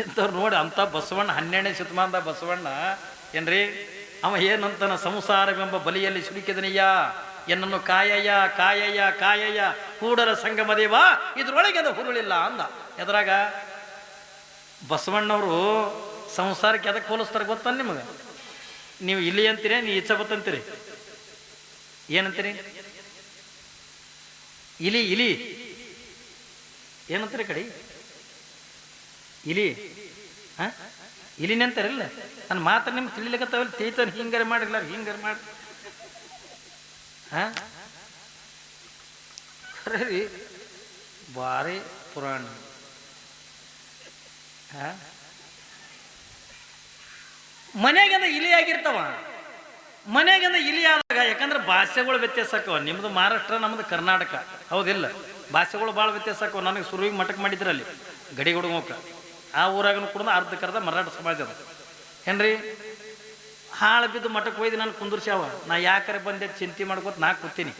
ಎಂಥವ್ರು ನೋಡಿ ಅಂಥ ಬಸವಣ್ಣ 12ನೇ ಶತಮಾನದ ಬಸವಣ್ಣ ಏನ್ರಿ ಅವ ಏನಂತಾನ, ಸಂಸಾರವೆಂಬ ಬಲಿಯಲ್ಲಿ ಸಿಲುಕಿದನಯ್ಯ, ಎನ್ನನ್ನು ಕಾಯಯ್ಯ ಕಾಯಯ್ಯ ಕಾಯಯ್ಯ ಕೂಡಲ ಸಂಗಮ ದೇವ, ಇದ್ರೊಳಗೆ ಅದು ಹುರುಳಿಲ್ಲ ಅಂದ. ಎದ್ರಾಗ ಬಸವಣ್ಣವರು ಸಂಸಾರಕ್ಕೆ ಅದಕ್ಕೆ ಹೋಲಿಸ್ತಾರೆ ಗೊತ್ತಾನ ನಿಮಗೆ? ನೀವು ಇಲ್ಲಿ ಅಂತೀರಿ, ನೀವು ಇಚ್ಛಬತ್ತಂತೀರಿ, ಏನಂತೀರಿ? ಇಲಿ ಇಲಿ ಏನಂತೀರಿ ಕಡೆ? ಇಲಿ ಇಲಿನೇ ಅಂತಾರಿಲ್ಲ. ನನ್ನ ಮಾತ್ರ ನಿಮ್ಗೆ ತಿಳಿಲಿಕ್ಕತ್ತವಲ್ಲ, ತಿಳಿತಾನೆ ಹಿಂಗಾರೆ ಮಾಡಿರ್ಲ ಹಿಂಗಾರೆ ಮಾಡಿ ಖರೀ ಭಾರಿ ಪುರಾಣ. ಮನೆಗಂದ ಇಲಿ ಆಗಿರ್ತಾವ, ಮನೆಗಂದ ಇಲಿ ಆದಾಗ, ಯಾಕಂದ್ರೆ ಭಾಷೆಗಳು ವ್ಯತ್ಯಾಸ ಆಕವ. ನಿಮ್ದು ಮಹಾರಾಷ್ಟ್ರ, ನಮ್ದು ಕರ್ನಾಟಕ, ಹೌದಿಲ್ಲ? ಭಾಷೆಗಳು ಭಾಳ ವ್ಯತ್ಯಾಸ ಆಕವ. ನನಗೆ ಸುರುವಿಗೆ ಮಠಕ್ಕೆ ಮಾಡಿದ್ರಲ್ಲಿ ಗಡಿ ಹುಡುಗೋಕ, ಆ ಊರಾಗನು ಕೂಡ ಅರ್ಧಕ್ಕರ್ಧ ಮರಾಠ ಸಮಾಜ ಅದ ಏನ್ರಿ. ಹಾಳು ಬಿದ್ದು ಮಠಕ್ಕೆ ಹೋಯ್ದು ನಾನು ಕುಂದುರ್ಸ್ಯಾವ, ನಾ ಯಾಕರೆ ಬಂದೆ ಚಿಂತೆ ಮಾಡ್ಕೋತ ನಾ ಕೂತೀನಿ.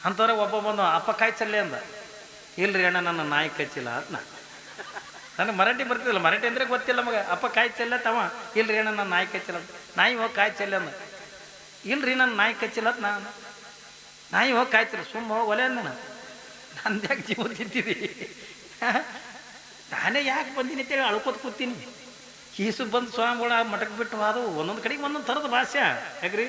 ಅಂಥವ್ರೆ ಒಬ್ಬ ಬಂದು, ಅಪ್ಪ ಕಾಯ್ಚಲ್ಲೇ ಅಂದ. ಇಲ್ರಿ ಅಣ್ಣ ನನ್ನ ನಾಯಿ ಕಚ್ಚಿಲ್ಲ ಅಂತ. ನನಗೆ ಮರಾಠಿ ಬರ್ತಿದ್ದಿಲ್ಲ, ಮರಾಠಿ ಅಂದರೆ ಗೊತ್ತಿಲ್ಲ ಮಗ. ಅಪ್ಪ ಕಾಯ್ಚಲ್ಲ ತವ, ಇಲ್ರಿ ಅಣ್ಣ ನನ್ನ ನಾಯಿ ಕಚ್ಚಿಲ್ಲ ಅಂತ. ನಾಯಿ ಹೋಗಿ ಕಾಯ್ಚಲ್ಲ ಅಂದ. ಇಲ್ರಿ ನನ್ನ ನಾಯಿ ಕಚ್ಚಿಲ್ಲ ಅಂತ ನಾನು. ನಾಯಿ ಹೋಗಿ ಕಾಯ್ತಿಲ್ಲ, ಸುಮ್ಮ ಹೋಗಿ ಒಲೆ ಅಂದ. ನಂದು ಯಾಕೆ ಜೀವ ತಿಂತಿದ್ದಿ? ನಾನೇ ಯಾಕೆ ಬಂದೀನಿ ಅಂತೇಳಿ ಅಳ್ಕೋತ ಕೂತೀನಿ. ಕೀಸು ಬಂದು ಸ್ವಾಮಿಗಳ ಮಠಕ್ಕೆ ಬಿಟ್ಟು ಅದು ಒಂದೊಂದು ಕಡೆಗೆ ಒಂದೊಂದು ಥರದ ಭಾಷೆ. ಯಾಕ್ರಿ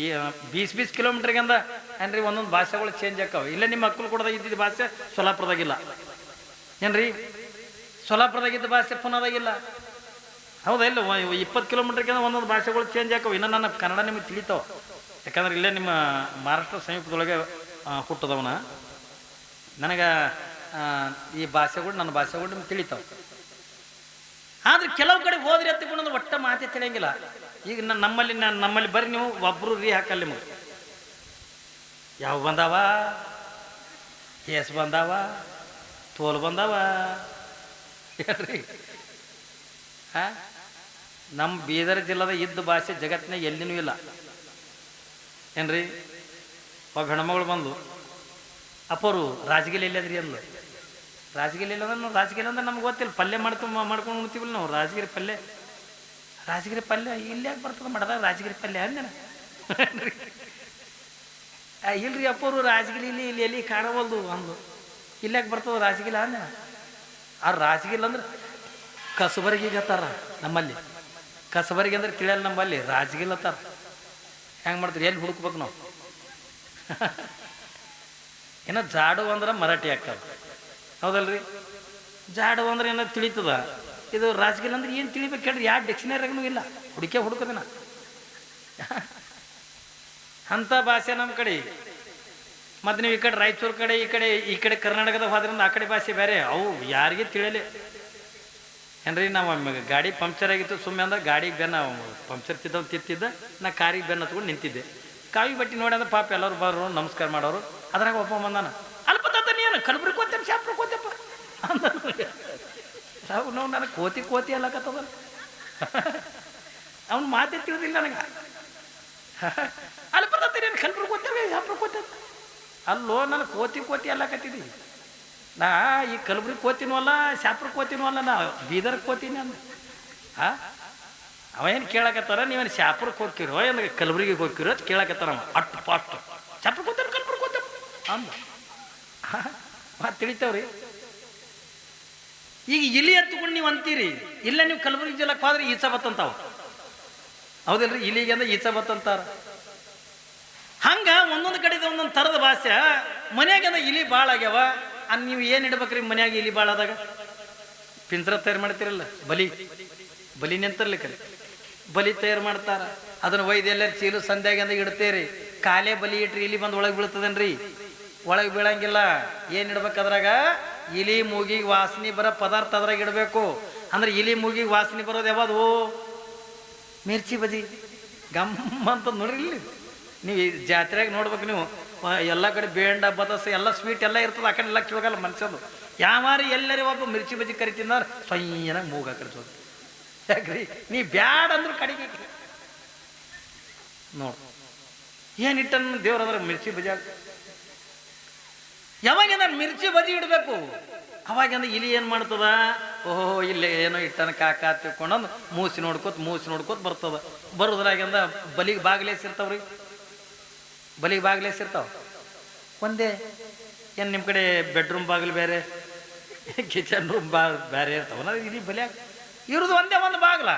ಈ 20 ಕಿಲೋಮೀಟ್ರಿಗೆ ಅಂದ ಏನ್ರಿ ಒಂದೊಂದು ಭಾಷೆಗಳು ಚೇಂಜ್ ಆಕಾವ. ಇಲ್ಲ ನಿಮ್ಮ ಮಕ್ಕಳು ಕೂಡ ಇದ್ದಿದ್ದ ಭಾಷೆ ಸೊಲ್ಲಾಪುರದಾಗಿಲ್ಲ ಏನ್ರಿ, ಸೊಲ್ಲಾಪುರದಾಗಿದ್ದ ಭಾಷೆ ಪುನಾದಾಗಿಲ್ಲ, ಹೌದಾ ಇಲ್ಲ? 20 ಕಿಲೋಮೀಟ್ರಿಗೆ ಒಂದೊಂದು ಭಾಷೆಗಳು ಚೇಂಜ್ ಆಕಾವ. ಇನ್ನು ನನ್ನ ಕನ್ನಡ ನಿಮಗೆ ತಿಳಿತಾವ, ಯಾಕಂದ್ರೆ ಇಲ್ಲೇ ನಿಮ್ಮ ಮಹಾರಾಷ್ಟ್ರ ಸಮೀಪದೊಳಗೆ ಹುಟ್ಟದವನ. ನನಗೆ ಈ ಭಾಷೆಗಳು, ನನ್ನ ಭಾಷೆಗಳು ನಿಮ್ಗೆ ತಿಳಿತಾವೆ. ಆದ್ರೆ ಕೆಲವು ಕಡೆ ಹೋದ್ರಿ ಹತ್ತಿಕೊಂಡು ಒಟ್ಟ ಮಾತೇ ತಿಳಿಯಂಗಿಲ್ಲ. ಈಗ ನಮ್ಮಲ್ಲಿ ಬರ್ರಿ ನೀವು ಒಬ್ರು ರೀ ಹಾಕಲ್ಲ ನಿಮಗೆ. ಯಾವ ಬಂದಾವ, ಕೇಸ್ ಬಂದಾವ, ತೋಲ್ ಬಂದಾವ ಹೇಳ್ರಿ. ನಮ್ಮ ಬೀದರ್ ಜಿಲ್ಲದ ಇದ್ದ ಭಾಷೆ ಜಗತ್ತಿನಾಗ ಎಲ್ಲಿನೂ ಇಲ್ಲ ಏನ್ರಿ. ಒಬ್ಬ ಹೆಣ್ಮಗಳು ಬಂದು, ಅಪ್ಪರು ರಾಜಗಿಲಿ ಎಲ್ಲದ್ರಿ ಅಂದ್ಲು. ರಾಜಗಿರಿ ಇಲ್ಲ ಅಂದ್ರೆ ನಾವು ರಾಜಗಿರಿ ಅಂದ್ರೆ ನಮ್ಗೆ ಗೊತ್ತಿಲ್ಲ, ಪಲ್ಯ ಮಾಡ್ಕೊಂಡು ಉಣ್ತೀವಲ್ಲ ನಾವು. ರಾಜಗಿರಿ ಪಲ್ಯ ಇಲ್ಲಿ ಯಾಕೆ ಬರ್ತದೆ ಮಾಡ್ದಾಗ ರಾಜಗಿರಿ ಪಲ್ಯ ಅಂದೇನ? ಇಲ್ರಿ ಅಪ್ಪರು ರಾಜಗಿರಿ ಇಲ್ಲಿ ಎಲ್ಲಿ ಕಾಣವಲ್ದು ಅಂದು. ಇಲ್ಲಿ ಯಾಕೆ ಬರ್ತದೆ ರಾಜಗಿಲ್ಲ ಅಂದೇನ? ಆ ರಾಜಗಿಲ್ಲ ಅಂದ್ರೆ ಕಸಬರಿಗೆ ಹತ್ತಾರ ನಮ್ಮಲ್ಲಿ. ಕಸಬರಿಗೆ ಅಂದ್ರೆ ತಿಳಿಯಲ್ಲ ನಮ್ಮಲ್ಲಿ, ರಾಜಗಿಲ್ಲ ಹತ್ತಾರ. ಹೆಂಗೆ ಮಾಡ್ತೀರಿ? ಎಲ್ಲಿ ಹುಡುಕ್ಬೇಕು ನಾವು? ಏನೋ ಜಾಡು ಅಂದ್ರೆ ಮರಾಠಿ ಹಾಕ್ತಾರ, ಹೌದಲ್ರಿ? ಜಾಡು ಅಂದ್ರೆ ಏನೋ ತಿಳಿತದ. ಇದು ರಾಜಗಿಲ್ಲ ಅಂದ್ರೆ ಏನು ತಿಳಿಬೇಕು ಹೇಳ್ರಿ? ಯಾವ ಡಿಕ್ಷನರಿಯಾಗೂ ಇಲ್ಲ, ಹುಡುಕದಿನ ಅಂಥ ಭಾಷೆ ನಮ್ಮ ಕಡೆ. ಮತ್ತು ನೀವು ಈ ಕಡೆ ರಾಯಚೂರು ಕಡೆ ಈ ಕಡೆ ಕರ್ನಾಟಕದ ಹೋದ್ರಿಂದ ಆ ಕಡೆ ಭಾಷೆ ಬೇರೆ, ಅವು ಯಾರಿಗೆ ತಿಳಿಯಲಿ ಏನ್ರಿ. ನಾವು ಗಾಡಿ ಪಂಕ್ಚರ್ ಆಗಿತ್ತು ಸುಮ್ಮನೆ ಅಂದ್ರೆ ಗಾಡಿಗೆ ಬೆನ್ನ ಪಂಕ್ಚರ್ ತಿತ್ತಿದ್ದ, ನಾ ಕಾರಿಗೆ ಬೆನ್ನ ಹತ್ಕೊಂಡು ನಿಂತಿದ್ದೆ. ಕಾವಿ ಬಟ್ಟೆ ನೋಡಿ ಅಂದ್ರೆ ಪಾಪ ಎಲ್ಲರೂ ಬರೋರು ನಮಸ್ಕಾರ ಮಾಡೋರು. ಅದ್ರಾಗ ಒಬ್ಬ ಬಂದಾನ, ಅಲ್ಪತ್ತ ನೀನು ಕಲಬುರ್ಗಿ ಕೋತೇನೆ ಶಾಪ್ರ ಕೋತಪ್ಪ ಅಂದ. ನಾವು ನನಗೆ ಕೋತಿ ಅಲ್ಲಕತ್ತದ. ಅವ್ನು ಮಾತೇ ತಿಳಿದಿಲ್ಲ ನನಗೆ. ಅಲ್ಪತ್ತ ನೀನು ಕಲಬುರ್ಗಿ ಕೋತೇವೆ ಶಾಪ್ರ ಕೋತ. ಅಲ್ಲೋ ನನಗೆ ಕೋತಿ ಅಲ್ಲಕತ್ತಿದ್ದಿ. ನಾ ಈ ಕಲಬುರ್ಗಿ ಕೋತಿನೂ ಅಲ್ಲ, ಶಾಪ್ರ ಕೋತಿನೂ ಅಲ್ಲ, ನಾ ಬೀದರ್ ಕೋತೀನಿ ಅಂದ. ಅವ ಏನು ಕೇಳಕತ್ತಾರ, ನೀವೇನು ಶಾಪುರಕ್ಕೆ ಹೋಗ್ತಿರೋ ಏನು ಕಲಬುರ್ಗಿಗೆ ಹೋಗ್ತಿರೋ ಅಂತ ಕೇಳಕತ್ತಾರ. ಅಟ್ಟು ಪಾಸ್ಟ್ ಶಾಪುರ ಕೋತ ಕಲಬುರ್ಗಿ ಕೋತ ಅಂದ. ಮಾತು ತಿಳಿತಾವ್ರಿ. ಈಗ ಇಲಿ ಎತ್ಕೊಂಡು ನೀವು ಅಂತೀರಿ, ಇಲ್ಲ ನೀವು ಕಲಬುರ್ಗಿ ಜಿಲ್ಲೆಗೆ ಹೋದ್ರೆ ಈಚ ಬತ್ತಂತಾವ, ಹೌದಿಲ್ರಿ? ಇಲಿಗೆ ಅಂದ್ರೆ ಈಚ ಬತ್ತಂತಾರ. ಹಂಗ ಒಂದೊಂದು ಕಡೆದ ಒಂದೊಂದು ಥರದ ಭಾಷೆ. ಮನ್ಯಾಗ ಇಲಿ ಭಾಳ ಆಗ್ಯಾವ. ನೀವು ಏನು ಇಡ್ಬೇಕ್ರಿ ಮನ್ಯಾಗ ಇಲಿ ಭಾಳ ಆದಾಗ? ಪಿಂಜರ ತಯಾರು ಮಾಡ್ತಿರಲ್ಲ, ಬಲಿ ನಿಂತಿರ್ಲಿಕ್ಕೆ ಬಲಿ ತಯಾರು ಮಾಡ್ತಾರ. ಅದನ್ನ ಒಯ್ದು ಎಲ್ಲರೂ ಚೀಲು ಸಂಧ್ಯಾಗ ಇಡ್ತೇರಿ. ಕಾಲೇ ಬಲಿ ಇಟ್ರಿ ಇಲಿ ಬಂದು ಒಳಗೆ ಬೀಳ್ತದೇನ್ರಿ? ಒಳಗೆ ಬೀಳಂಗಿಲ್ಲ. ಏನು ಇಡ್ಬೇಕು ಅದ್ರಾಗ? ಇಲಿ ಮೂಗಿಗೆ ವಾಸನೆ ಬರೋ ಪದಾರ್ಥ ಅದ್ರಾಗ ಇಡಬೇಕು. ಅಂದ್ರೆ ಇಲಿ ಮೂಗಿಗೆ ವಾಸನೆ ಬರೋದು ಯಾವುದು? ಮಿರ್ಚಿ ಬಜಿ ಗಮ್ಮ ಅಂತ ನೋಡ್ರಿ. ನೀವು ಜಾತ್ರೆಯಾಗ ನೋಡ್ಬೇಕು ನೀವು, ಎಲ್ಲ ಕಡೆ ಬೇಂಡ ಬದಸ ಎಲ್ಲ ಸ್ವೀಟ್ ಎಲ್ಲ ಇರ್ತದೆ. ಆ ಕಡೆ ಎಲ್ಲ ಕೇಳೋಗಲ್ಲ ಮನುಷ್ಯದು. ಯಾವಾರು ಎಲ್ಲರೂ ಒಬ್ಬ ಮಿರ್ಚಿ ಬಜ್ಜಿ ಕರಿತಿದ್ದಾರೆ, ಸ್ವಯ್ಯನಾಗ ಮೂಗ ಕರಿಸೋದು. ಯಾಕ್ರಿ? ನೀ ಬ್ಯಾಡ ಅಂದ್ರು ಕಡೆಗೆ ನೋಡು ಏನಿಟ್ಟನ್ನು ದೇವ್ರದ್ರ ಮಿರ್ಚಿ ಬಜ್ಜಿ ಯಾವಾಗ ಮಿರ್ಚಿ ಬಜ್ಜಿ ಇಡಬೇಕು. ಅವಾಗ ಇಲಿ ಏನು ಮಾಡ್ತದ? ಓಹೋ ಇಲ್ಲೇ ಏನೋ ಇಟ್ಟನ ಕಾಕ ತಿಳ್ಕೊಂಡಂದು ಮೂಸಿ ನೋಡ್ಕೋತ ಬರ್ತದ. ಬರೋದ್ರಾಗಿಂದ ಬಲಿಗೆ ಬಾಗಿಲೇಸಿರ್ತಾವ್ರಿ, ಬಲಿಗೆ ಬಾಗಿಲೇಸಿರ್ತಾವ ಒಂದೇ. ಏನು ನಿಮ್ಮ ಕಡೆ ಬೆಡ್ರೂಮ್ ಬಾಗಿಲು ಬೇರೆ, ಕಿಚನ್ ರೂಮ್ ಬೇರೆ ಇರ್ತಾವಲ್ಲ, ಇಲ್ಲಿ ಬಲಿಯಾಗ ಇರೋದು ಒಂದೇ ಒಂದು ಬಾಗಿಲ.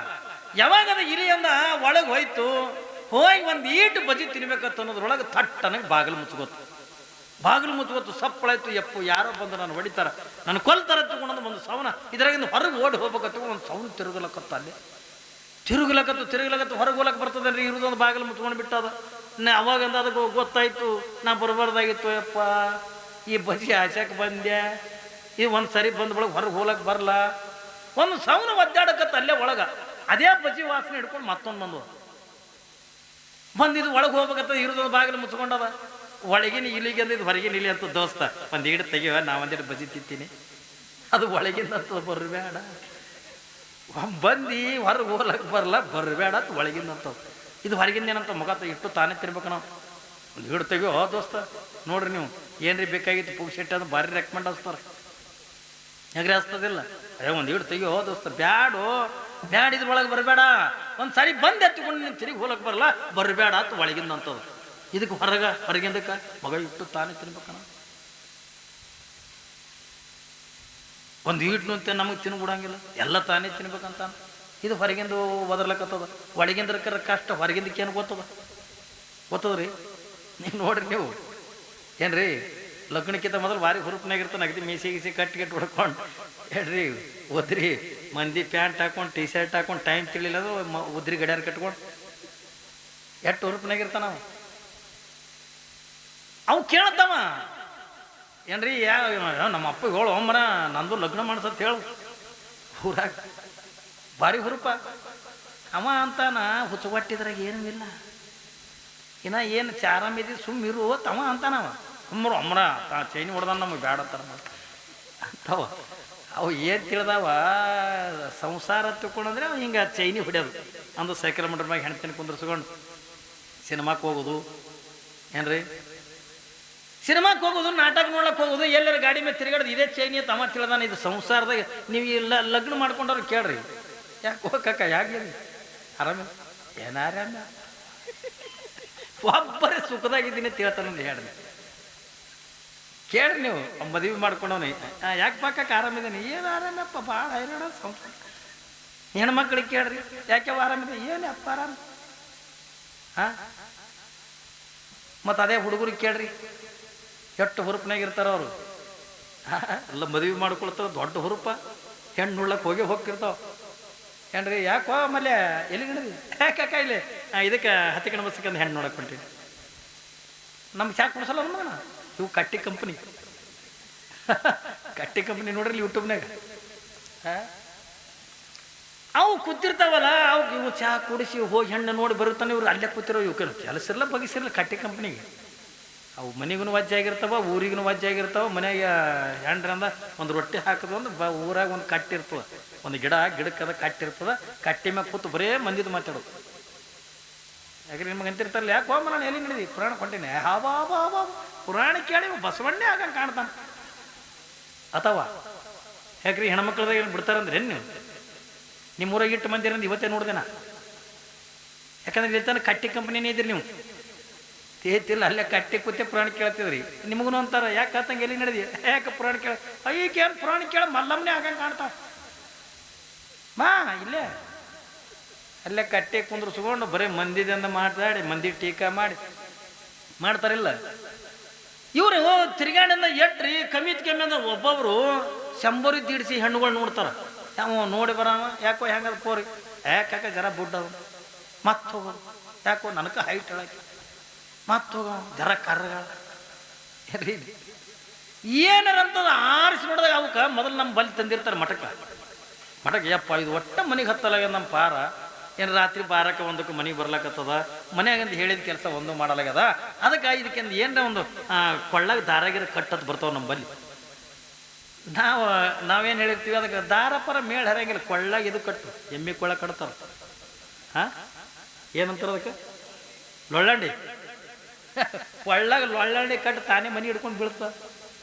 ಯಾವಾಗದ ಇಲಿಯಿಂದ ಒಳಗೆ ಹೋಯ್ತು, ಹೋಗಿ ಒಂದು ಈಟು ಬಜಿ ತಿನ್ಬೇಕಂತ ಅನ್ನೋದ್ರೊಳಗೆ ತಟ್ಟನಾಗ ಬಾಗಿಲು ಮುಚ್ಕೋತು ಸಪ್ಪಳಾಯ್ತು. ಎಪ್ಪು ಯಾರೋ ಬಂದು ನಾನು ಹೊಡಿತಾರ, ನಾನು ಕೊಲ್ತಾರ ತಗೊಂಡು ಒಂದು ಸವನ ಇದ್ರಾಗಿಂದ ಹೊರಗೆ ಓಡಿ ಹೋಗ್ಬೇಕತ್ತ ಒಂದು ಸೌನ್ ತಿರುಗಲಕತ್ತ, ಅಲ್ಲಿ ತಿರುಗಲಕತ್ತು ಹೊರಗೆ ಹೋಗಕ್ಕೆ ಬರ್ತದಲ್ರಿ. ಇರೋದೊಂದು ಬಾಗಿಲು ಮುಚ್ಕೊಂಡು ಬಿಟ್ಟದ. ಅವಾಗಿಂದ ಅದಕ್ಕೆ ಗೊತ್ತಾಯ್ತು ನಾ ಬರಬಾರ್ದಾಗಿತ್ತು, ಯಪ್ಪ ಈ ಬಜಿ ಆಶಾಕ್ ಬಂದ್ಯಾ, ಈ ಒಂದು ಸರಿ ಬಂದ ಬಳಗ ಹೊರಗೆ ಹೋಗ್ಲಕ್ಕೆ ಬರಲ್ಲ. ಒಂದು ಸೌನ ಒದ್ದಾಡಕತ್ತ ಅಲ್ಲೇ ಒಳಗ, ಅದೇ ಬಜಿ ವಾಸನೆ ಹಿಡ್ಕೊಂಡು ಮತ್ತೊಂದು ಬಂದಿದ್ದು ಒಳಗೆ ಹೋಗ್ಬೇಕತ್ತ. ಇರೋದೊಂದು ಬಾಗಿಲು ಮುಚ್ಕೊಂಡದ. ಒಳಗಿನ ಇಲಿಗೆ ಅಂದಿದ್ದು ಹೊರಗಿನ ಇಲಿ ಅಂತ ದೋಸ್ತ ಒಂದು ಈಡು ತೆಗಿವ, ನಾ ಒಂದಿಟ್ಟು ಬಜಿ ತಿಂತೀನಿ, ಅದು ಒಳಗಿಂದ ಅಂತ ಬರಬೇಡ, ಬಂದು ಹೊರಗೆ ಹೋಗ್ಲಕ್ಕೆ ಬರಲ್ಲ, ಬರಬೇಡ ಅಂತ ಒಳಗಿಂದ ಅಂತ. ಇದು ಹೊರಗಿಂದ ಏನಂತ ಮುಖ ಇಟ್ಟು ತಾನೇ ತಿನ್ಬೇಕು. ನಾವು ಒಂದು ಈಡು ತೆಗಿಯೋ ದೋಸ್ತ, ನೋಡ್ರಿ ನೀವು ಏನ್ರಿ ಬೇಕಾಗಿತ್ತು ಪುಗ್ ಶೆಟ್ಟಿ ಅದು ಭಾರಿ ರೆಕಮೆಂಡ್ ಹಚ್ತಾರೆ, ಹೆಗ್ರೆ ಹಚ್ತದಿಲ್ಲ. ಒಂದು ಈಡು ತೆಗಿಯೋ ದೋಸ್ತ, ಬ್ಯಾಡ ಇದ್ರ ಒಳಗೆ ಬರಬೇಡ, ಒಂದು ಸಾರಿ ಬಂದು ಎತ್ತಿಕೊಂಡು ನೀನು ತಿರುಗಿ ಹೋಲಕ್ಕೆ ಬರಲ್ಲ, ಬರಬೇಡ ಅಂತ ಒಳಗಿಂದ ಅಂತದ. ಇದಕ್ಕೆ ಹೊರಗಿಂದಕ್ಕೆ ಮಗ ಇಟ್ಟು ತಾನೇ ತಿನ್ಬೇಕಣ. ಒಂದು ಈಟ್ನು ಅಂತ ನಮಗೆ ತಿನ್ಬಿಡಂಗಿಲ್ಲ, ಎಲ್ಲ ತಾನೇ ತಿನ್ಬೇಕಂತ. ಇದು ಹೊರಗಿಂದು ಒದರ್ಲಕ್ಕತ್ತದ, ಒಳಗಿಂದ ಕಷ್ಟ, ಹೊರಗಿಂದಕ್ಕೆ ಏನು ಗೊತ್ತದ್ರಿ. ನೀವು ನೋಡ್ರಿ, ನೀವು ಏನ್ರಿ ಲಗ್ನಕ್ಕಿಂತ ಮೊದಲು ಭಾರಿ ಹುರುಪ್ನಾಗಿರ್ತಾನೆ, ಅಗದಿ ಮೀಸಿ ಕಟ್ಟಿ ಹೊಡ್ಕೊಂಡು ಹೇಳ್ರಿ ಒದ್ರಿ ಮಂದಿ ಪ್ಯಾಂಟ್ ಹಾಕೊಂಡು ಟೀ ಶರ್ಟ್ ಹಾಕೊಂಡು ಟೈಮ್ ತಿಳಿಲ್ಲ ಅದು ಉದ್ರಿ ಗಡಿಯಾರ ಕಟ್ಕೊಂಡು ಎಷ್ಟು ಹುರುಪ್ನಾಗಿರ್ತಾನ. ಅವು ಕೇಳತ್ತವ ಏನ್ರಿ ನಮ್ಮ ಅಪ್ಪ ಹೇಳು ಅಮ್ಮರ ನಂದು ಲಗ್ನ ಮಾಡ್ಸತ್ ಹೇಳು, ಊರಾಗ ಭಾರಿ ಹುರುಪ ಅವ ಅಂತಾನ. ಹುಚ್ಚುಗಟ್ಟಿದ್ರಾಗ ಏನೂ ಇಲ್ಲ, ಇನ್ನ ಏನು ಚಾರಾಮಿದಿ ಸುಮ್ಮಿರು ತವ ಅಂತಾನವ. ಅಮ್ಮರ ಚೈನಿ ಹೊಡ್ದಾನ ನಮಗೆ ಬ್ಯಾಡ ಅಂತಾರ ಅಂತವ. ಅವು ಏನು ತಿಳಿದಾವ ಸಂಸಾರ ತಿಳ್ಕೊಂಡ್ರೆ ಅವು ಹಿಂಗೆ ಚೈನಿ ಹೊಡ್ಯೋದು. ಅಂದು ಸೈಕಲ್ ಮೀಟರ್ ಮ್ಯಾಗ ಹೆಣ್ತಿನ ಕುಂದ್ರಿಸ್ಕೊಂಡು ಸಿನಿಮಾಕ್ಕೆ ಹೋಗೋದು, ಏನ್ರಿ ಸಿನಿಮಾಕ್ಕೆ ಹೋಗೋದು, ನಾಟಕ ನೋಡಕ್ಕೆ ಹೋಗೋದು, ಎಲ್ಲರ ಗಾಡಿ ಮೇಲೆ ತಿರುಗಾಡೋದು, ಇದೇ ಚೈನಿ ಅಂತ ಅವ ತಿಳಿದಾನ. ಇದು ಸಂಸಾರದಾಗ ನೀವು ಇಲ್ಲ ಲಗ್ನ ಮಾಡ್ಕೊಂಡವ್ರು ಕೇಳ್ರಿ, ಯಾಕೆ ಹೋಗಕ್ಕ ಯಾಕೆ ಆರಾಮ ಏನ ಆರಾಮ ಒಬ್ಬರೇ ಸುಖದಾಗಿದ್ದೀನಿ ತಿಳ್ತಾನಂದು ಹೇಳ್ರಿ. ಕೇಳ್ರಿ ನೀವು ಮದುವೆ ಮಾಡ್ಕೊಂಡವನಿ, ಯಾಕೆ ಪಾಕಕ್ಕ ಆರಾಮಿದ್ದಾನೆ, ಏನು ಆರಾಮಪ್ಪ ಭಾಳ ಹೈರಾಣ ಸಂಸಾರ. ಹೆಣ್ಮಕ್ಳಿಗೆ ಕೇಳ್ರಿ ಯಾಕೆ ಆರಾಮಿದೆ, ಏನು ಅಪ್ಪ ಆರಾಮ. ಮತ್ತು ಅದೇ ಹುಡುಗರಿಗೆ ಕೇಳ್ರಿ ಎಷ್ಟು ಹುರುಪ್ನಾಗಿರ್ತಾರ ಅವರು. ಎಲ್ಲ ಮದುವೆ ಮಾಡ್ಕೊಳ್ತಾರ ದೊಡ್ಡ ಹುರುಪ, ಹೆಣ್ಣು ಉಳ್ಳಕ್ಕೆ ಹೋಗಿರ್ತಾವ. ಏನ್ರಿ ಯಾಕೋ ಆಮೇಲೆ ಎಲ್ಲಿ ನಡ್ರಿ ಯಾಕೆ ಇಲ್ಲಿ ಇದಕ್ಕೆ ಹತ್ತಿಕಣ ಬಸ್ಸಕ್ಕಂದು ಹೆಣ್ಣು ನೋಡಕ್ಕೆ ಹೊಂಟೀನಿ. ನಮ್ಗೆ ಚಾಕ್ ಕೊಡ್ಸಲ್ಲ ಮಗನ, ಇವು ಕಟ್ಟಿ ಕಂಪ್ನಿ ನೋಡ್ರಿ ಯೂಟ್ಯೂಬ್ನಾಗ. ಅವು ಕೂತಿರ್ತಾವಲ್ಲ, ಅವು ಇವು ಚಾ ಕುಡಿಸಿ ಹೋಗಿ ಹೆಣ್ಣು ನೋಡಿ ಬರುತ್ತಾನೆ. ಇವ್ರು ಅಲ್ಲೇ ಕೂತಿರೋ ಇವು ಕೆಲಸ ಇರಲ್ಲ ಬಗೆಸಿರಲ್ಲ ಕಟ್ಟಿ ಕಂಪ್ನಿಗೆ. ಅವು ಮನೆಗೂ ವಜ್ಜೆ ಆಗಿರ್ತಾವ, ಊರಿಗೂ ವಜ್ಜೆ ಆಗಿರ್ತಾವ. ಮನೆಗೆ ಹೆಂಡ್ರಂದ ಒಂದು ರೊಟ್ಟಿ ಹಾಕಿದ್ವು ಅಂದ್ರೆ ಊರಾಗ ಒಂದು ಕಟ್ಟಿರ್ತದೆ, ಒಂದು ಗಿಡಕ್ಕದ ಕಟ್ಟಿರ್ತದೆ. ಕಟ್ಟಿ ಮ್ಯಾಗ ಕೂತು ಬರೇ ಮಂದಿದು ಮಾತಾಡೋದು. ಯಾಕ್ರಿ ನಿಮ್ಗೆ ಅಂತಿರ್ತಾರಲ್ಲ, ಯಾಕೆ ಹೋಮ ನಾನು ಎಲ್ಲಿ ನಡೆದಿ ಪುರಾಣ ಕೊಂಟೇನೆ, ಹಾಬಾ ಪುರಾಣ ಕೇಳಿ ಬಸವಣ್ಣೆ ಆಗಂಗೆ ಕಾಣ್ತಾನೆ. ಅಥವಾ ಯಾಕ್ರಿ ಹೆಣ್ಮಕ್ಳದಾಗ ಏನು ಬಿಡ್ತಾರಂದ್ರೆ ನೀವು ನಿಮ್ಮೂರಾಗ ಇಟ್ಟು ಮಂದಿ ಇರಂದು ಇವತ್ತೇ ನೋಡ್ದೇನ. ಯಾಕಂದ್ರೆ ಇಲ್ಲಿ ತನಕ ಕಟ್ಟಿ ಕಂಪ್ನಿನೇ ಇದ್ರಿ ನೀವು, ತೇತಿಲ್ಲ ಅಲ್ಲೇ ಕಟ್ಟಿ ಕೂತೆ ಪುರಾಣ ಕೇಳ್ತಿದ್ರಿ. ನಿಮಗೂ ಅಂತಾರ ಯಾಕೆ ಆತಂಗೆ ಎಲ್ಲಿ ನಡೆದಿ, ಯಾಕೆ ಪುರಾಣ ಕೇಳ, ಅಯ್ಯಕೇನು ಪುರಾಣ ಕೇಳ ಮಲ್ಲಮ್ಮನೆ ಆಗಂಗೆ ಕಾಣ್ತಾವ. ಇಲ್ಲೇ ಅಲ್ಲೇ ಕಟ್ಟಿ ಕುಂದ್ರಿಸ್ಕೊಂಡು ಬರೀ ಮಂದಿದಿಂದ ಮಾತಾಡಿ ಮಂದಿ ಟೀಕಾ ಮಾಡ್ತಾರಿಲ್ಲ. ಇವ್ರು ತಿರ್ಗಾಡಿಂದ ಎಟ್ರಿ ಕಮ್ಮಿ ಅಂದ್ರೆ ಒಬ್ಬೊಬ್ರು 100 ದೀಡ್ಸಿ ಹೆಣ್ಣುಗಳು ನೋಡ್ತಾರ. ಯಾವ ನೋಡಿ ಬರವ ಯಾಕೋ ಹೆಂಗದ ಪೋರಿ, ಯಾಕೆ ಜರ ಬುಡ್ಡದು ಮತ್ತೆ ಹೋಗೋದು, ಯಾಕೋ ನನಗೆ ಹೈಟ್ ಹೇಳಕ್ಕೆ ಮತ್ತೆ ಹೋಗವ ಜರ ಕರ್ರಗಳ ಏನಾರಂತದ ಆರಿಸಿ ನೋಡಿದಾಗ ಅವಕ್ಕೆ ಮೊದಲು ನಮ್ಮ ಬಲಿ ತಂದಿರ್ತಾರೆ ಮಠಕ್ಕೆ ಯಪ್ಪ ಇದು ಒಟ್ಟ ಮನೆಗೆ ಹತ್ತಲಾಗ ನಮ್ಮ ಪಾರ ಏನು ರಾತ್ರಿ ಬಾರಕ್ಕೆ ಒಂದಕ್ಕೆ ಮನೆಗೆ ಬರ್ಲಕ್ಕತ್ತದ, ಮನೆಯಾಗಂತ ಹೇಳಿದ ಕೆಲಸ ಒಂದು ಮಾಡಲಾಗದ. ಅದಕ್ಕೆ ಇದಕ್ಕೆಂದು ಏನರ ಒಂದು ಕೊಳ್ಳಾಗ ದಾರಾಗಿರ ಕಟ್ಟತ್ತು ಬರ್ತಾವೆ ನಮ್ಮ ಬಲ್ಲಿ. ನಾವೇನು ಹೇಳಿರ್ತೀವಿ ಅದಕ್ಕೆ ದಾರ ಪರ ಮೇಳ ಹರಿಯಂಗಿಲ್ಲ, ಕೊಳ್ಳಾಗ ಇದು ಕಟ್ಟು ಎಮ್ಮೆ ಕೊಳ್ಳ ಕಟ್ತಾರೆ. ಏನಂತಾರೆ ಅದಕ್ಕೆ ಲೊಳ್ಳಂಡಿ ಕೊಳ್ಳಾಗ ಲೊಳ್ಳಂಡಿ ಕಟ್ಟು ತಾನೇ ಮನೆ ಹಿಡ್ಕೊಂಡು ಬೀಳ್ತದ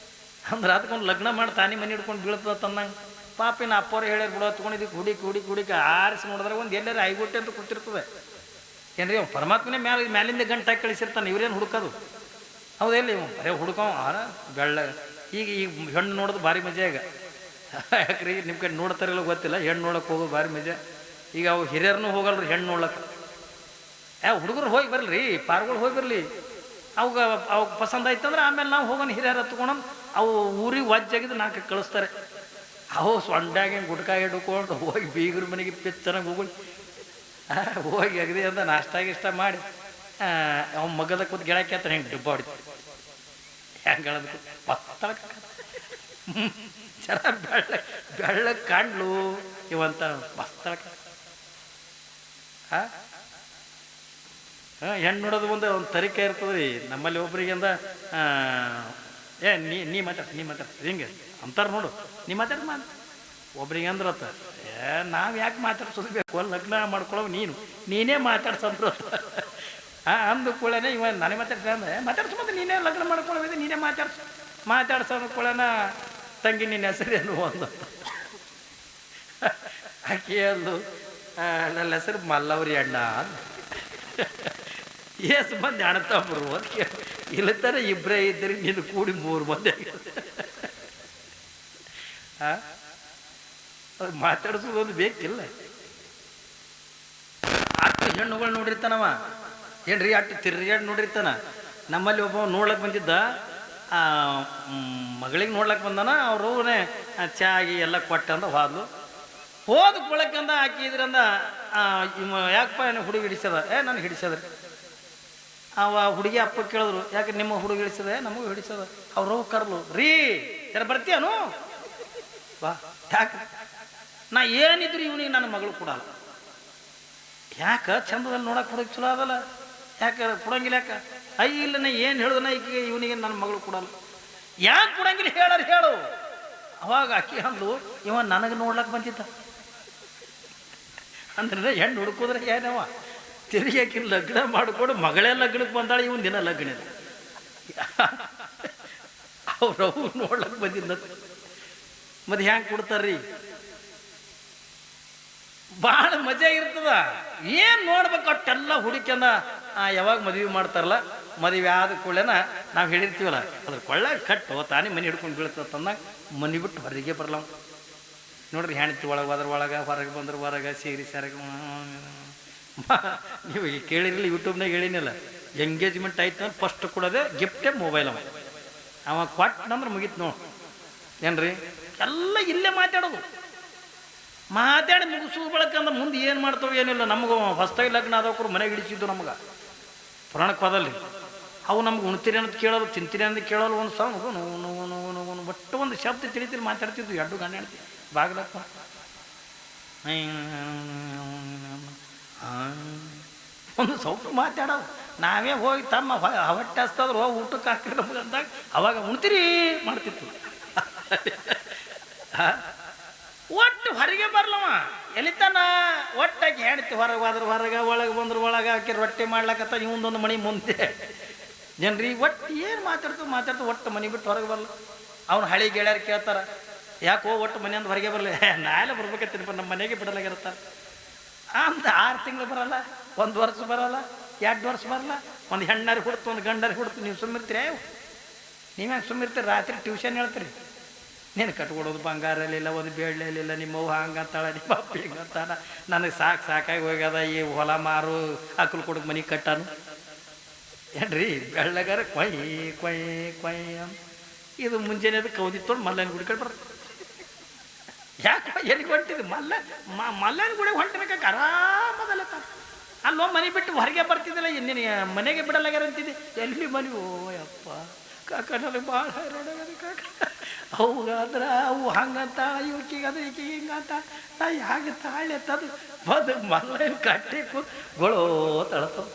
ಅಂದ್ರೆ ಅದಕ್ಕೊಂದು ಲಗ್ನ ಮಾಡಿ ತಾನೇ ಮನೆ ಹಿಡ್ಕೊಂಡು ಬೀಳ್ತದ ತಂದಂಗೆ. ಪಾಪಿನ ಅಪ್ಪವ್ರು ಹೇಳ್ಯಾರ ಬಿಡೋ ತೊಗೊಂಡಿದ್ದಕ್ಕೆ ಹುಡುಕಿ ಆರಿಸಿ ನೋಡಿದ್ರೆ ಒಂದು ಎಲ್ಲರೂ ಐಗೊಟ್ಟೆ ಅಂತ ಕೂತಿರ್ತದೆ ಏನ್ರಿ ಅವ್ನು ಪರಮಾತ್ಮನೇ ಮ್ಯಾಲಿಂದ ಗಂಟಾಗಿ ಕಳಿಸಿರ್ತಾನೆ, ಇವ್ರೇನು ಹುಡುಕೋದು ಹೌದಿಲ್ಲ? ಇವು ಬರೇ ಹುಡುಕೋ ಬೆಳ್ಳ. ಈಗ ಹೆಣ್ಣು ನೋಡೋದು ಭಾರಿ ಮಜಾ ಈಗ. ಯಾಕ್ರಿ ನಿಮ್ಮ ಕಡೆ ನೋಡ್ತಾರಿಲ್ಲ ಗೊತ್ತಿಲ್ಲ, ಹೆಣ್ಣು ನೋಡೋಕೆ ಹೋಗೋದು ಭಾರಿ ಮಜಾ. ಈಗ ಅವು ಹಿರಿಯರ್ನೂ ಹೋಗಲ್ರಿ ಹೆಣ್ಣು ನೋಡ್ಲಕ್ಕೆ. ಹುಡುಗರು ಹೋಗಿ ಬರಲ್ರಿ, ಪಾರ್ಗಳು ಹೋಗಿ ಬರಲಿ, ಅವಾಗ ಪಸಂದ್ ಆಯ್ತಂದ್ರೆ ಆಮೇಲೆ ನಾವು ಹೋಗೋಣ ಹಿರಿಯರ ಹತ್ಕೊಂಡು ಅವು ಊರಿಗೆ ವಜ್ಜಾಗಿದ್ದು ನಾಲ್ಕು ಕಳಿಸ್ತಾರೆ. ಅವು ಸೊಂಡಾಗಿ ಗುಡ್ಕಾಯಿ ಹಿಡ್ಕೊಂಡು ಹೋಗಿ ಬೀಗ್ರ ಮನೆಗೆ ಚೆನ್ನಾಗಿ ಹೋಗಿ ಅಗದಿ ಅಂತ ನಾಷ್ಟ ಮಾಡಿ ಅವ ಮಗದ ಕೂತ್ ಗೆಳಕ್ಕೆ ಹತ್ರ ಹೆಂಗೆ ಡುಬ್ಬ ಹೊಡಿತಾರೆ, ಹೆಂಗೆ ಹೇಳೋದು ಪತ್ತಳ ಚೆನ್ನಾಗಿ ಬೆಳ್ಳಗೆ ಕಾಣ್ಲು ಇವಂತ ಮಸ್ತಳ. ಹೆಣ್ಣು ನೋಡೋದು ಒಂದು ತರಿಕೆ ಇರ್ತದೆ ರೀ ನಮ್ಮಲ್ಲಿ. ಒಬ್ರಿಗೆ ಅಂದ ನೀ ಮಾತಾಡ್ಸಿ ಹಿಂಗೆ ಅಂತಾರೆ ನೋಡು, ನೀ ಮಾತಾಡ ಒಬ್ರಿಗೆ ಅಂದ್ರತ್ತ ನಾವು ಯಾಕೆ ಮಾತಾಡ್ಸೋದ್ಬೇಕು, ಲಗ್ನ ಮಾಡ್ಕೊಳ್ಳೋ ನೀನೇ ಮಾತಾಡ್ಸಂದ್ರು ಅಂದು ಕೂಡಲೇ ಇವ ನಾನೇ ಮಾತಾಡ್ಸ ಮಾತಾಡ್ಸ್ಬೋದು, ನೀನೇ ಲಗ್ನ ಮಾಡ್ಕೊಳ್ಳೋದು ನೀನೇ ಮಾತಾಡ್ಸೋದು ಕೂಡನ ತಂಗಿ ನಿನ್ನ ಹೆಸರೇನು ಒಂದು ಆಕೆ ಅಂದು ನನ್ನ ಹೆಸರು ಮಲ್ಲವ್ರಿ ಅಣ್ಣ ಅಂತ. ಏಸು ಮಂದಿ ಅಣ್ಣತಮ್ಮರು ಅಂತ ಇಲ್ಲತ್ತಾರ ಇಬ್ಬರೇ ಇದ್ದರೆ ನೀನು ಕೂಡಿ 3 ಮಂದಿ ಅದು ಮಾತಾಡಿಸೋದೊಂದು ಬೇಕಿಲ್ಲ. ಅಷ್ಟು ಹೆಣ್ಣುಗಳು ನೋಡಿರ್ತಾನವ ಏನ್ರಿ, ಅಷ್ಟು ತಿರ್ಗಾಡಿ ನೋಡಿರ್ತಾನ. ನಮ್ಮಲ್ಲಿ ಒಬ್ಬ ನೋಡ್ಲಕ್ಕೆ ಬಂದಿದ್ದ, ಮಗಳಿಗೆ ನೋಡ್ಲಕ್ಕೆ ಬಂದಾನ. ಅವ್ರವ್ನೇ ಚಾ ಆಗಿ ಎಲ್ಲ ಕೊಟ್ಟಂದ ಹೋದ ಕೊಳಕ್ಕಂದ ಹಾಕಿದ್ರಂದ ಯಾಕಪ್ಪ ಹುಡುಗಿ ಹಿಡಿಸದ? ನನಗೆ ಹಿಡಿಸದ್ರಿ. ಅವ ಹುಡುಗಿ ಅಪ್ಪ ಕೇಳಿದ್ರು, ಯಾಕೆ ನಿಮ್ಮ ಹುಡುಗಿ ಹಿಡಿಸದೆ? ನಮಗೂ ಹಿಡಿಸದ. ಅವ್ರು ಕರ್ಲು, ರೀ ಯಾರು ಬರ್ತೀಯನು ವಾ, ಯಾಕೆ ನಾ ಏನಿದ್ರು ಇವನಿಗೆ ನನ್ನ ಮಗಳು ಕೊಡಲ್ಲ. ಯಾಕೆ ಚಂದದಲ್ಲಿ ನೋಡಕ್ಕೆ ಹುಡುಗಿ ಚಲೋ ಅದಲ್ಲ, ಯಾಕೆ ಕೊಡಂಗಿಲ್ಲ? ಯಾಕೆ ಇಲ್ಲ ನಾ ಏನು ಹೇಳಿದ ಈಗ ಇವನಿಗೆ ನನ್ನ ಮಗಳು ಕೊಡಲ್ಲ. ಯಾಕೆ ಕೊಡಂಗಿಲ್ಲ ಹೇಳು. ಅವಾಗ ಅಕ್ಕಿ ಅಂದ್ಲು, ಇವ ನನಗೆ ನೋಡ್ಲಕ್ಕೆ ಬಂದಿದ್ದ ಅಂದ್ರೆ ಹೆಣ್ಣು ಹುಡುಕೋದ್ರೆ ಏನವ ತಿರುಗಿ ಲಗ್ನ ಮಾಡಿಕೊಂಡು ಮಗಳೇ ಲಗ್ನಕ್ಕೆ ಬಂದಾಳೆ, ಇವನ್ ದಿನ ಲಗ್ನ ಇಲ್ಲ. ಅವ್ರವು ನೋಡ್ಲಕ್ಕೆ ಬಂದಿದ್ದ ಮತ್ತೆ ಹ್ಯಾಂಗೆ ಕೊಡ್ತಾರ್ರಿ? ಭಾಳ ಮಜಾ ಇರ್ತದ. ಏನು ನೋಡ್ಬೇಕು ಅಷ್ಟೆಲ್ಲ ಹುಡುಕಿಂದ ಯಾವಾಗ ಮದುವೆ ಮಾಡ್ತಾರಲ್ಲ, ಮದುವೆ ಆದ ಕೂಡಲೇನ ನಾವು ಹೇಳಿರ್ತೀವಲ್ಲ, ಅದ್ರ ಕೊಳ್ಳ ಕಟ್ಟು ತಾನೇ ಮನೆ ಹಿಡ್ಕೊಂಡು ಬೀಳ್ತಂದಾಗ ಮನೆ ಬಿಟ್ಟು ಹೊರಗೆ ಬರಲ್ಲ. ನೋಡ್ರಿ ಹೆಣ್ತಿ ಒಳಗೆ ಹೊರಗೆ ಬಂದ್ರೆ ಹೊರಗೆ ಸೀರೆ ಸೆರಗೆ. ನೀವು ಕೇಳಿರಲಿ, ಯೂಟ್ಯೂಬ್ನಾಗ ಹೇಳಿನಿಲ್ಲ, ಎಂಗೇಜ್ಮೆಂಟ್ ಆಯ್ತು ಅಂದ್ರೆ ಫಸ್ಟ್ ಕೊಡೋದೆ ಗಿಫ್ಟೇ ಮೊಬೈಲ್. ಅವ ಕೊಟ್ಟನಂದ್ರೆ ಮುಗೀತು ನೋಡಿ. ಏನ್ರಿ ಎಲ್ಲ ಇಲ್ಲೇ ಮಾತಾಡಿ ಮುಗಿಸೋ ಬಳಕಂದ್ರೆ ಮುಂದೆ ಏನು ಮಾಡ್ತಾವೆ ಏನಿಲ್ಲ. ನಮ್ಗೆ ಹೊಸ್ತಾಗಿ ಲಗ್ನ ಆದವ್ರು ಮನೆಗೆ ಹಿಡಿಸಿದ್ದು ನಮ್ಗೆ ಪುರಾಣಕ್ಕೆ ಹೋದಲ್ಲಿ. ಅವು ನಮ್ಗೆ ಉಣ್ತೀರಿ ಅಂತ ಕೇಳೋದು, ತಿಂತೀರಿ ಅಂತ ಕೇಳೋದು, ಒಂದು ಸಾಂಗ್ ನೋವು ಒಟ್ಟು ಒಂದು ಶಬ್ದ ತಿಳಿತೀರಿ ಮಾತಾಡ್ತಿದ್ವು. 2 ಗಂಟೆ ಹೇಳ್ತೀವಿ ಬಾಗ್ಲಪ್ಪ ಒಂದು ಸ್ವಲ್ಪ ಮಾತಾಡೋದು. ನಾವೇ ಹೋಗಿ ತಮ್ಮ ಹೊಟ್ಟೆ ಹಸ್ತದ್ರು ಹೋಗಿ ಊಟಕ್ಕೆ ಹಾಕಿ ನಮ್ಗೆ ಅಂದಾಗ ಅವಾಗ ಉಣ್ತೀರಿ ಮಾಡ್ತಿತ್ತು. ಒಟ್ಟು ಹೊರಗೆ ಬರ್ಲವ ಎಲ್ಲಿತಾನ. ಒಟ್ಟಾಗಿ ಹೆಣ್ತಿ ಹೊರಗೆ ಹೋದ್ರೆ ಹೊರಗೆ, ಒಳಗೆ ಬಂದ್ರೆ ಒಳಗೆ ಹಾಕಿ ರೊಟ್ಟಿ ಮಾಡ್ಲಕತ್ತ ಇವೊಂದೊಂದು ಮನೆ ಮುಂದೆ. ಜನ್ರಿ ಒಟ್ಟು ಏನು ಮಾತಾಡ್ತು ಒಟ್ಟು ಮನೆ ಬಿಟ್ಟು ಹೊರಗೆ ಬರಲ್ಲ. ಅವ್ನು ಹಳಿ ಗೆಳೆಯರು ಕೇಳ್ತಾರ, ಯಾಕೋ ಒಟ್ಟು ಮನೆಯಿಂದ ಹೊರಗೆ ಬರಲಿ? ನಾಳೆ ಬರ್ಬೇಕತ್ತೀನಪ್ಪ, ನಮ್ಮ ಮನೆಗೆ ಬಿಡಲಾಗಿರ್ತಾರೆ ಅಂತ. 6 ತಿಂಗಳು ಬರಲ್ಲ, 1 ವರ್ಷ ಬರಲ್ಲ, 2 ವರ್ಷ ಬರಲ್ಲ. ಒಂದು ಹೆಣ್ಣಾರು ಹುಡ್ತು, ಒಂದು ಗಂಡಾರು ಹುಡ್ತು. ನೀವು ಸುಮ್ಮಿರ್ತೀರಿ? ನೀವ್ಯಾಕೆ ಸುಮ್ಮಿರ್ತೀರಿ? ರಾತ್ರಿ ಟ್ಯೂಷನ್ ಹೇಳ್ತೀರಿ. ನೀನು ಕಟ್ಕೊಡೋದು ಬಂಗಾರಲಿಲ್ಲ, ಒಂದು ಬೇಡಲಿಲ್ಲ, ನಿಮ್ಮವ್ವ ಹಂಗಂತಾಳ, ನಿಮ್ಮ ಅಪ್ಪ ಹಿಂಗಂತಾಳ, ನನಗೆ ಸಾಕಾಗಿ ಹೋಗ್ಯದ ಈ ಹೊಲ ಮಾರು ಆಕಳು ಕೊಡೋದು ಮನೆ ಕಟ್ಟಾನು. ಏನ್ರಿ ಬೆಳ್ಳಗಾರ ಕೊಯ್ ಅಂತ ಇದು ಮುಂಜಾನೆ ಅದು ಕೌದಿ ತೊಗೊಂಡು ಮಲ್ಲನ ಗುಡಿ ಕಡೆ ಬರ್ತದೆ. ಯಾಕೆ ಎಲ್ಲಿಗೆ ಹೊಂಟಿದ್ದು? ಮಲ್ಲನ ಗುಡಿ ಹೊಂಟಿರ್ಬೇಕು ಆರಾಮದಲ್ಲ. ಅಲ್ಲೋ ಮನೆ ಬಿಟ್ಟು ಹೊರಗೆ ಬರ್ತಿದ್ದಿಲ್ಲ, ಇನ್ನೇನು ಮನೆಗೆ ಬಿಡಲಾಗ್ಯಾರ ಅಂತಿದ್ದೆ. ಎಲ್ಲಿ ಮನೆ? ಓ ಯಪ್ಪ ಕಾಕ, ನನಗೆ ಭಾಳ ಹೈರಾಣಾಗದ ಕಾಕ. ಅವುಗಾದ್ರೆ ಅವು ಹಂಗಂತ, ಇವಕ್ಕಿಗಾದ್ರೆ ಈಕಿಗೆ ಹಿಂಗಂತ. ನಾ ಯಾಕೆ ತಾಳೆ ಎತ್ತದು ಬಂದು ಮಲ್ಲನ ಕಟ್ಟಿ ಗೊಳೋ ತಳತವ.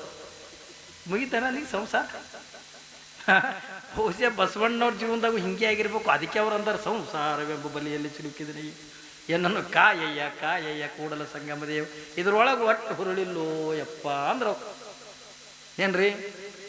ಮುಗಿತಾನ ನೀ ಸಂಸಾರ. ಬಹುಶಃ ಬಸವಣ್ಣವ್ರ ಜೀವನದಾಗೂ ಹಿಂಗೆ ಆಗಿರ್ಬೇಕು. ಅದಕ್ಕೆ ಅವ್ರು ಅಂತಾರೆ, ಸಂಸಾರವೆಂಬ ಬಲಿಯಲ್ಲಿ ಸಿಲುಕಿದ್ರೆ ಏನನ್ನು ಕಾಯಯ್ಯ ಕೂಡಲ ಸಂಗಮ ದೇವ, ಇದ್ರೊಳಗೆ ಒಟ್ಟು ಹುರುಳಿಲ್ಲೋ ಯಪ್ಪ ಅಂದ್ರು. ಏನ್ರಿ